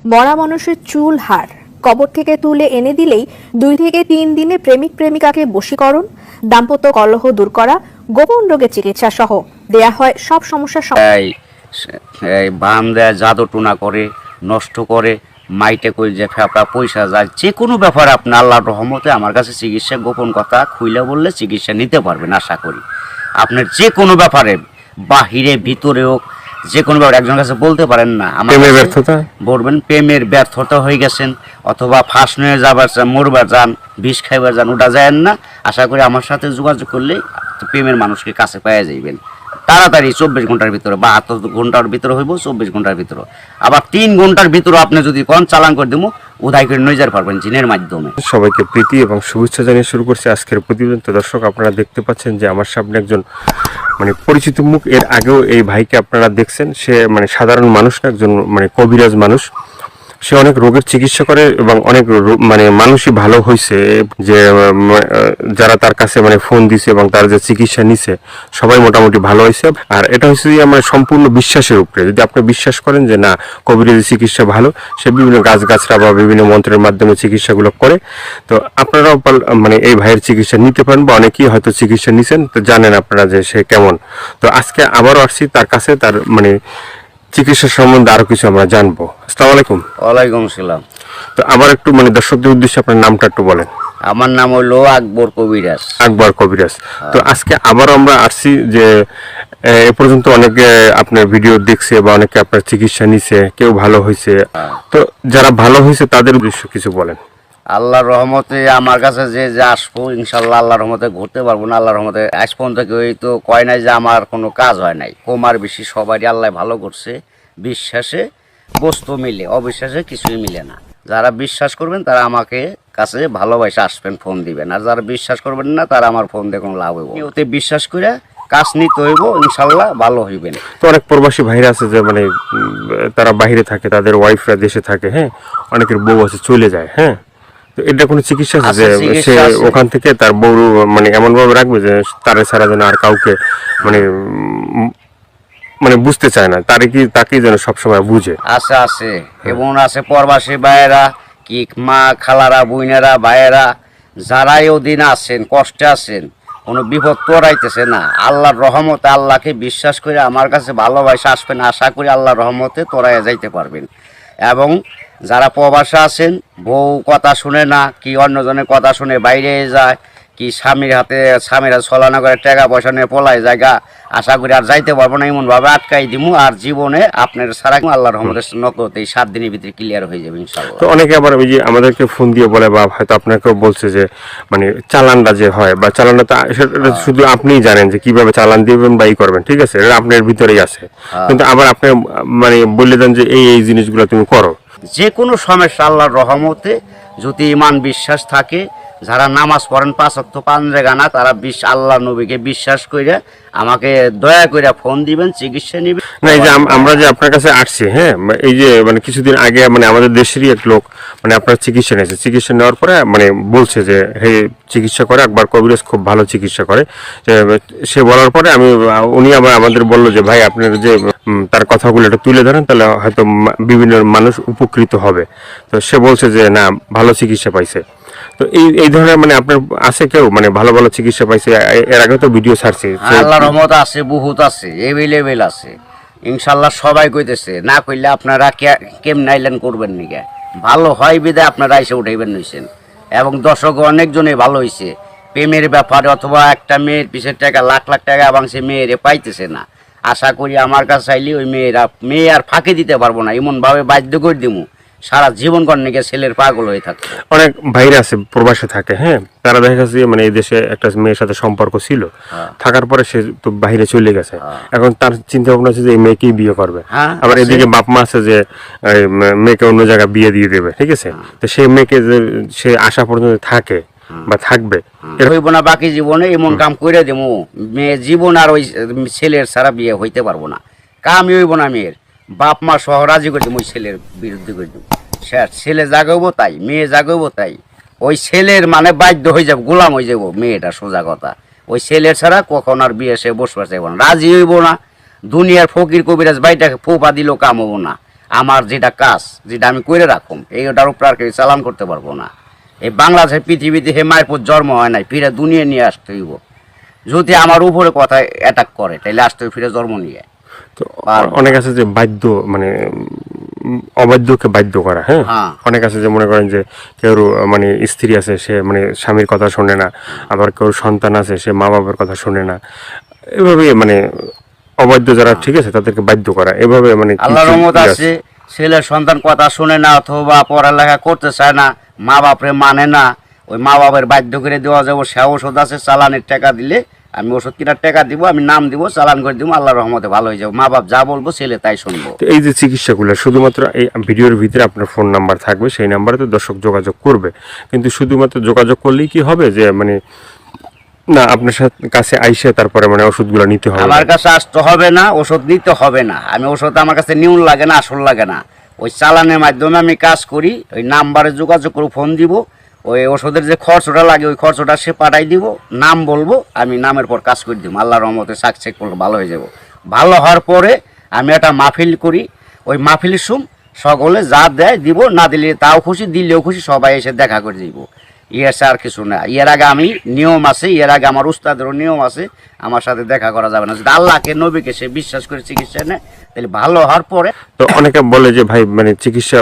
মরা মানুষের চুল হাড় কবর থেকে তুলে এনে দিলেই 2 থেকে 3 দিনে প্রেমিক প্রেমিকাকে বশীকরণ, দাম্পত্য কলহ দূর করা, গোপন রোগের চিকিৎসা সহ দেয়া হয় সব সমস্যার এই বান দেয়, জাদু টুনা করে, নষ্ট করে, মাইটে করে যে ফেপড়া পয়সা যায়, যে কোনো ব্যাপারে আপনি আল্লাহর রহমতে আমার কাছে চিকিৎসা গোপন কথা খুইলে বললে চিকিৎসা নিতে পারবেন। আশা করি আপনার যে কোনো ব্যাপারে বাহিরে ভিতরে হোক, যে কোনো ব্যাপারে একজনের কাছে বলতে পারেন না আমার ব্যর্থতা বলবেন প্রেমের ব্যর্থতা হয়ে গেছেন, অথবা ফাঁস নিয়ে যাবার চান, মরবার যান, বিষ খাইবার যান, ওটা যায় না। আশা করি আমার সাথে যোগাযোগ করলে প্রেমের মানুষকে কাছে পাওয়া যাইবেন তাড়াতাড়ি। 24 ঘন্টার ভিতরে, 72 ঘন্টার ভিতরে হইব, 24 ঘন্টার ভিতরে। আবার 3 ঘন্টার ভিতরে আপনি যদি কোন চালান করে দেবো, উদাই করে নিয়ে যেতে পারবেন জিনের মাধ্যমে। সবাইকে প্রীতি এবং শুভেচ্ছা জানিয়ে শুরু করছি আজকের প্রতিবেদন। তো দর্শক, আপনারা দেখতে পাচ্ছেন যে আমার সামনে একজন পরিচিত মুখ। এর আগেও এই ভাইকে আপনারা দেখছেন। সে সাধারণ মানুষ না, একজন কবিরাজ মানুষ। সে অনেক রোগের চিকিৎসা করে এবং অনেক মানুষই ভালো হয়েছে, যে যারা তার কাছে ফোন দিছে এবং তার যে চিকিৎসা নিছে সবাই মোটামুটি ভালো হয়েছে। আর এটা হচ্ছে যে সম্পূর্ণ বিশ্বাসের উপরে। যদি আপনি বিশ্বাস করেন যে না, কবিরাজি চিকিৎসা ভালো, সে বিভিন্ন গাছগাছরা বা বিভিন্ন মন্ত্রের মাধ্যমে চিকিৎসাগুলো করে, তো আপনারাও এই ভাইয়ের চিকিৎসা নিতে পারেন, বা অনেকেই হয়তো চিকিৎসা নিছেন, তো জানেন আপনারা যে সে কেমন। তো আজকে আবারও আসছি তার কাছে, তার চিকিৎসা সম্বন্ধে আরো কিছু আমরা জানবো। আসসালামু আলাইকুম। ওয়ালাইকুম আসসালাম। তো আবার একটু দর্শকদের উদ্দেশ্যে আপনার নামটা একটু বলেন। আমার নাম হলো আকবর কবিরাজ। আকবর কবিরাজ। তো আজকে আবার আমরা আসছি যে এ পর্যন্ত অনেকে আপনার ভিডিও দেখছে বা অনেকে আপনার চিকিৎসা নিছে, কেউ ভালো হয়েছে। তো যারা ভালো হয়েছে তাদের উদ্দেশ্য কিছু বলেন। আল্লাহর রহমতে আমার কাছে যে আসবো, ইনশাল্লাহ আল্লাহর রহমতে ঘুরতে পারবো না। আল্লাহর রহমতে আজ পর্যন্ত কেউ তো কয় নাই যে আমার কোনো কাজ হয় নাই। কমার বেশি সবারই আল্লাহ ভালো করছে। বিশ্বাসে বস্তু মিলে, অবিশ্বাসে কিছুই মিলে না। যারা বিশ্বাস করবেন তারা আমাকে কাছে ভালোবাসে আসবেন, ফোন দিবেন। আর যারা বিশ্বাস করবেন না তারা আমার ফোন দিয়ে কোনো লাভ হইব। ওতে বিশ্বাস করে কাজ নিতে হইব, ইনশাল্লাহ ভালো হইবেন। তো অনেক প্রবাসী ভাইরা আছে যে তারা বাইরে থাকে, তাদের ওয়াইফরা দেশে থাকে, হ্যাঁ, অনেকের বউ আছে চলে যায়, হ্যাঁ। তো এটা কোনো চিকিৎসা আছে যে সে ওখান থেকে তার বউ এমন ভাবে রাখবে যে তারে ছাড়া যেন আর কাউকে বুঝতে চায় না, তাকে যেন সবসময় বুঝে। আছে আছে এবং আছে প্রবাসী ভাইয়েরা, কি মা খালারা, বোনেরা, ভাইয়েরা, যারাই ওদিন আছেন, কষ্টে আছেন, কোনো বিপদ তোরাইতেছে না, আল্লাহর রহমতে আল্লাহকে বিশ্বাস করে আমার কাছে ভালোবাসা আসবেন। আশা করি আল্লাহর রহমতে তোরাইয়া যাইতে পারবেন। এবং যারা প্রবাসে আছেন, বউ কথা শুনে না, কি অন্যজনের কথা শুনে বাইরে যায়, কি স্বামীর হাতে স্বামীরা ছলনা করে টাকা পয়সা নিয়ে পলায় জায়গা, আশা করি আর যাইতে পারবো না, এমনভাবে আটকাই দিমু। আর জীবনে আপনার সারা আল্লাহর রহমতের নকতে 7 দিনের ভিতরে ক্লিয়ার হয়ে যাবে ইনশাআল্লাহ। তো অনেকে আবার ওই যে আমাদেরকে ফোন দিয়ে বলে, বা হয়তো আপনাকেও বলছে যে চালানটা যে হয়, বা চালানটা তো শুধু আপনিই জানেন যে কিভাবে চালান দিবেন বা ই করবেন, ঠিক আছে, এটা আপনার ভিতরেই আছে। কিন্তু আবার আপনি বলে দেন যে এই জিনিসগুলো তুমি করো। যে কোনো সমস্যা আল্লাহর রহমতে যদি ইমান বিশ্বাস থাকে, যারা নামাজ পড়েন 5 ওয়াক্ত 5 জায়গা, তারা আল্লাহ নবীকে বিশ্বাস করে আমাকে দয়া করে ফোন দিবেন, চিকিৎসা নিবেন। না, এই যে আমরা যে আপনার কাছে আসছি, হ্যাঁ, এই যে কিছুদিন আগে আমাদের দেশেরই এক লোক আপনার চিকিৎসা নিয়েছে। চিকিৎসা নেওয়ার পরে বলছে যে হে, চিকিৎসা করে আকবর কবিরাজ, খুব ভালো চিকিৎসা করে। সে বলার পরে উনি আবার আমাদের বললো যে ভাই, আপনার যে তার কথাগুলো একটু তুলে ধরেন, তাহলে হয়তো বিভিন্ন মানুষ উপকৃত হবে। তো সে বলছে যে না, ভালো চিকিৎসা পাইছে। তো এই ধরনের আপনার আছে কেউ ভালো ভালো চিকিৎসা পাইছে? এর আগে তো ভিডিও ছাড়ছে। আল্লাহর রহমত আছে, বহুত আছে, এভেলেবেল আছে ইনশাআল্লাহ। সবাই কইতেছে, না কইলে আপনারা কেমন আইলেন করবেন নিকে, ভালো হয় বিদায় আপনারা এসে উঠাইবেন নিছেন। এবং দর্শক অনেকজনে ভালো হয়েছে প্রেমের ব্যাপারে, অথবা একটা মেয়ের পিছের টাকা লাখ লাখ টাকা এবং সে মেয়েরে পাইতেছে না। আশা করি আমার কাছে চাইলে ওই মেয়ে আর ফাঁকি দিতে পারবো না, এমনভাবে বাধ্য করে দিমু সারা জীবন কর্ণিকে ছেলের পাগল হয়ে থাকে। অনেক ভাইরা আছে প্রবাসে থাকে, হ্যাঁ, তারা দেখা যাচ্ছে এই দেশে একটা মেয়ের সাথে সম্পর্ক ছিল, থাকার পরে সে তো বাইরে চলে গেছে। এখন তার চিন্তা ভাবনা আছে যে এই মেয়েকেই বিয়ে করবে। আবার এদিকে বাপ মা আছে যে মেয়েকে অন্য জায়গায় বিয়ে দিয়ে দেবে, ঠিক আছে। তো সেই মেয়েকে যে সে আশা পর্যন্ত থাকে বা থাকবে, হইব না বাকি জীবনে, এমন কাম করে দেবো মেয়ে জীবন আর ওই ছেলের ছাড়া বিয়ে হইতে পারবো না। কামই হইব না, মেয়ের বাপ মা সহ রাজি করে দেবো, ওই ছেলের বিরুদ্ধে করে দেবো। ছেলে জাগাবো তাই, মেয়ে জাগাবো তাই, ওই ছেলের বাধ্য হয়ে যাবো, গোলাম হয়ে যাবো মেয়েটা, সোজা কথা। ওই ছেলের ছাড়া কখন আর বিয়ে সে বসবার চাইব না, রাজি হইব না। দুনিয়ার ফকির কবিরাজ বাইটাকে ফোপা দিলেও কাম হবো না। আমার যেটা কাজ যেটা আমি করে রাখুম এইটার উপর আর কেউ চালান করতে পারবো না। এই বাংলাদেশের পৃথিবীতে হে মায়ের জন্ম হয় নাই, ফিরে দুনিয়া নিয়ে আসতে হইব। যদি আমার উপরে কথা অ্যাটাক করে তাহলে আসতে হইব ফিরে জন্ম নিয়ে। তো অনেক আছে যে বাধ্য মানে অবাধ্যকে বাধ্য করা, হ্যাঁ হ্যাঁ। অনেক আছে যে মনে করেন যে কেউ মানে স্ত্রী আছে সে মানে স্বামীর কথা শোনে না, আবার কেউ সন্তান আছে সে মা বাবার কথা শোনে না, এভাবে মানে অবাধ্য যারা ঠিক আছে তাদেরকে বাধ্য করা, এভাবে মানে কি আল্লাহর কি রহমত আছে? আছে, ছেলের সন্তান কথা শুনে না অথবা পড়ালেখা করতে চায় না, মা বাপরে মানে না, ওই মা বাপের বাধ্য করে দেওয়া যাবো। সে ওষুধ আছে, চালানের টাকা দিলে আমি ওষুধ কিনার টাকা দিব, আমি নাম দিব, চালান করে দিব, আল্লাহর রহমতে ভালো হয়ে যাবো। মা বাপ যা বলবো ছেলে তাই শুনবো। তো এই যে চিকিৎসাগুলো শুধুমাত্র এই ভিডিওর ভিতরে আপনার ফোন নাম্বার থাকবে, সেই নাম্বারে তো দর্শক যোগাযোগ করবে, কিন্তু শুধুমাত্র যোগাযোগ করলেই কি হবে যে মানে না আপনার কাছে আইসে তারপরে মানে ওষুধগুলো নিতে হবে? আমার কাছে আসতে হবে না, ওষুধ নিতে হবে না। আমি ওষুধ আমার কাছে নিউন লাগে না, আসল লাগে না। ওই চালানের মাধ্যমে আমি কাজ করি, ওই নাম্বারে যোগাযোগ করে ফোন দিব, ওই ওষুধের যে খরচটা লাগে ওই খরচটা সে পাঠাই দিব, নাম বলবো, আমি নামের পর কাজ করে দিব। আল্লাহর রহমতে সাকসেস করলে ভালো হয়ে যাব। ভালো হওয়ার পরে আমি একটা মাহফিল করি, ওই মাহফিলের সুম সকলে যা দেয় দিব, না দিলে তাও খুশি, দিলেও খুশি, সবাই এসে দেখা করে দিব। ইয়েছে আর কিছু না। এর আগে আমি নিয়ম আছে, এর আগে আমার উস্তাদেরও নিয়ম আছে, আমার সাথে দেখা করা যাবে না। যদি আল্লাহকে নবীকে সে বিশ্বাস করে চিকিৎসা নেয় তাহলে ভালো হওয়ার পরে। তো অনেকে বলে যে ভাই মানে চিকিৎসা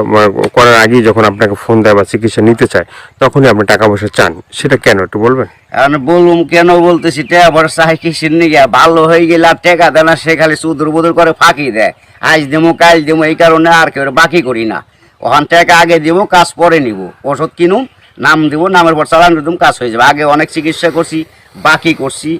করার আগেই যখন আপনাকে ফোন দেয় বা চিকিৎসা নিতে চায় তখনই আপনি টাকা পয়সা চান, সেটা কেন একটু বলবেন? আমি বলুম কেন বলতেছি, টাকা চাই কিসের নিয়ে, ভালো হয়ে গেলে আর টাকা দেয় না, সে খালি সুদুর বুদুর করে ফাঁকি দেয়, আজ দেবো কাল দেবো, এই কারণে আর কেউ বাকি করি না। ওখান টাকা আগে দিব, কাজ পরে নিব, ওষুধ কিনুম, নাম দিব, নামের পর চালান দিতাম, কাজ হয়ে যাবে। আগে অনেক চিকিৎসা করছি, বাকি করছি,